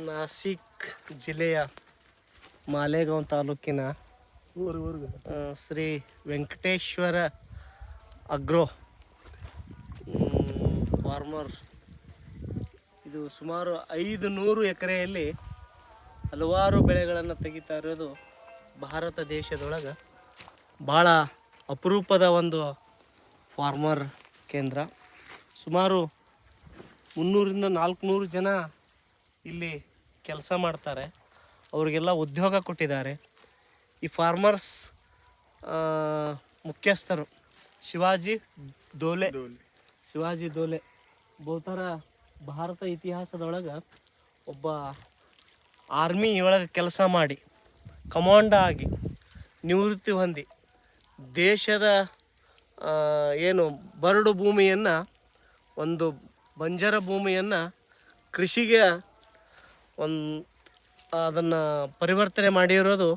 ನಾಸಿಕ್ ಜಿಲ್ಲೆಯ ಮಾಲೇಗಾಂವ್ ತಾಲೂಕಿನ Shri Venkateshwara agro farmer. ಇದು ಸುಮಾರು 500 ಎಕರೆಯಲ್ಲಿ ಹಲವಾರು ಬೆಳೆಗಳನ್ನು ತೆಗಿತಾ ಇರೋದು. ಭಾರತ ದೇಶದೊಳಗೆ ಭಾಳ ಅಪರೂಪದ ಒಂದು ಫಾರ್ಮರ್ ಕೇಂದ್ರ. ಸುಮಾರು 300-400 ಜನ ಇಲ್ಲಿ ಕೆಲಸ ಮಾಡ್ತಾರೆ. ಅವರಿಗೆಲ್ಲ ಉದ್ಯೋಗ ಕೊಟ್ಟಿದ್ದಾರೆ. ಈ ಫಾರ್ಮರ್ಸ್ ಮುಖ್ಯಸ್ಥರು ಶಿವಾಜಿ ದೋಲೆ ಬಹುತರ ಭಾರತ ಇತಿಹಾಸದೊಳಗೆ ಒಬ್ಬ ಆರ್ಮಿ ಒಳಗೆ ಕೆಲಸ ಮಾಡಿ ಕಮಾಂಡ ಆಗಿ ನಿವೃತ್ತಿ ಹೊಂದಿ ದೇಶದ ಏನು ಬರಡು ಭೂಮಿಯನ್ನು, ಒಂದು ಬಂಜರ ಭೂಮಿಯನ್ನು ಕೃಷಿಗೆ ಅದನ್ನು ಪರಿವರ್ತನೆ ಮಾಡಿರೋದು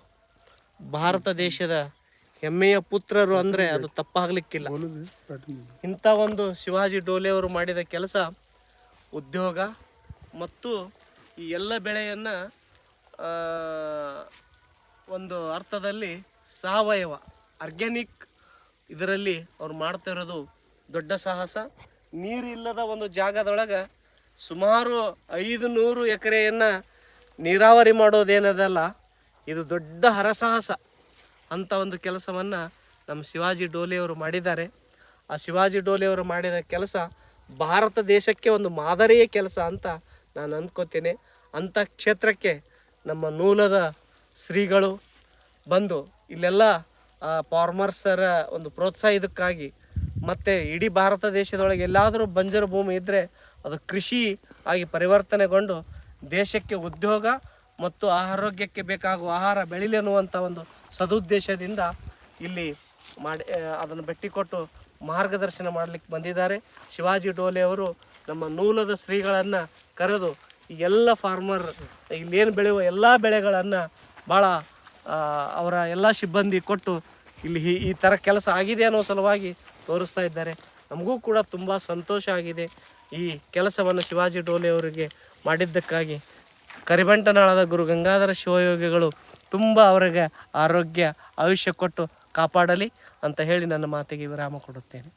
ಭಾರತ ದೇಶದ ಹೆಮ್ಮೆಯ ಪುತ್ರರು ಅಂದರೆ ಅದು ತಪ್ಪಾಗಲಿಕ್ಕಿಲ್ಲ. ಇಂಥ ಒಂದು ಶಿವಾಜಿ ಡೋಲೆ ಅವರು ಮಾಡಿದ ಕೆಲಸ ಉದ್ಯೋಗ ಮತ್ತು ಈ ಎಲ್ಲ ಬೆಳೆಯನ್ನು ಒಂದು ಅರ್ಥದಲ್ಲಿ ಸಾವಯವ ಆರ್ಗ್ಯಾನಿಕ್ ಇದರಲ್ಲಿ ಅವ್ರು ಮಾಡ್ತಾ ಇರೋದು ದೊಡ್ಡ ಸಾಹಸ. ನೀರಿಲ್ಲದ ಒಂದು ಜಾಗದೊಳಗೆ ಸುಮಾರು 500 ಎಕರೆಯನ್ನು ನೀರಾವರಿ ಮಾಡೋದೇನದಲ್ಲ, ಇದು ದೊಡ್ಡ ಹರಸಾಹಸ. ಅಂಥ ಒಂದು ಕೆಲಸವನ್ನು ನಮ್ಮ ಶಿವಾಜಿ ಡೋಲೆಯವರು ಮಾಡಿದ್ದಾರೆ. ಆ ಶಿವಾಜಿ ಡೋಲೆಯವರು ಮಾಡಿದ ಕೆಲಸ ಭಾರತ ದೇಶಕ್ಕೆ ಒಂದು ಮಾದರಿಯ ಕೆಲಸ ಅಂತ ನಾನು ಅಂದ್ಕೋತೀನಿ. ಅಂಥ ಕ್ಷೇತ್ರಕ್ಕೆ ನಮ್ಮ ಮೂಲದ ಶ್ರೀಗಳು ಬಂದು ಇಲ್ಲೆಲ್ಲ ಫಾರ್ಮರ್ಸರ ಒಂದು ಪ್ರೋತ್ಸಾಹ ಇದಕ್ಕಾಗಿ, ಮತ್ತು ಇಡೀ ಭಾರತ ದೇಶದೊಳಗೆ ಎಲ್ಲಾದರೂ ಬಂಜರು ಭೂಮಿ ಇದ್ದರೆ ಅದು ಕೃಷಿ ಆಗಿ ಪರಿವರ್ತನೆಗೊಂಡು ದೇಶಕ್ಕೆ ಉದ್ಯೋಗ ಮತ್ತು ಆರೋಗ್ಯಕ್ಕೆ ಬೇಕಾಗುವ ಆಹಾರ ಬೆಳೀಲಿ ಅನ್ನುವಂಥ ಒಂದು ಸದುದ್ದೇಶದಿಂದ ಇಲ್ಲಿ ಅದನ್ನು ಭೇಟಿ ಕೊಟ್ಟು ಮಾರ್ಗದರ್ಶನ ಮಾಡಲಿಕ್ಕೆ ಬಂದಿದ್ದಾರೆ. ಶಿವಾಜಿ ಡೋಲೆ ಅವರು ನಮ್ಮ ಮೂಲದ ಶ್ರೀಗಳನ್ನು ಕರೆದು ಈ ಎಲ್ಲ ಫಾರ್ಮರ್ ಇಲ್ಲೇನು ಬೆಳೆಯುವ ಎಲ್ಲ ಬೆಳೆಗಳನ್ನು ಭಾಳ ಅವರ ಎಲ್ಲ ಸಿಬ್ಬಂದಿ ಕೊಟ್ಟು ಇಲ್ಲಿ ಈ ಥರ ಕೆಲಸ ಆಗಿದೆ ಅನ್ನೋ ಸಲುವಾಗಿ ತೋರಿಸ್ತಾ ಇದ್ದಾರೆ. ನಮಗೂ ಕೂಡ ತುಂಬ ಸಂತೋಷ ಆಗಿದೆ. ಈ ಕೆಲಸವನ್ನು ಶಿವಾಜಿ ಡೋಲೆ ಅವರಿಗೆ ಮಾಡಿದ್ದಕ್ಕಾಗಿ ಕರಿಬಂಟನಾಳದ ಗುರು ಗಂಗಾಧರ ಶಿವಯೋಗಿಗಳು ತುಂಬ ಅವರಿಗೆ ಆರೋಗ್ಯ ಆಯುಷ್ಯ ಕೊಟ್ಟು ಕಾಪಾಡಲಿ ಅಂತ ಹೇಳಿ ನನ್ನ ಮಾತಿಗೆ ವಿರಾಮ ಕೊಡುತ್ತೇನೆ.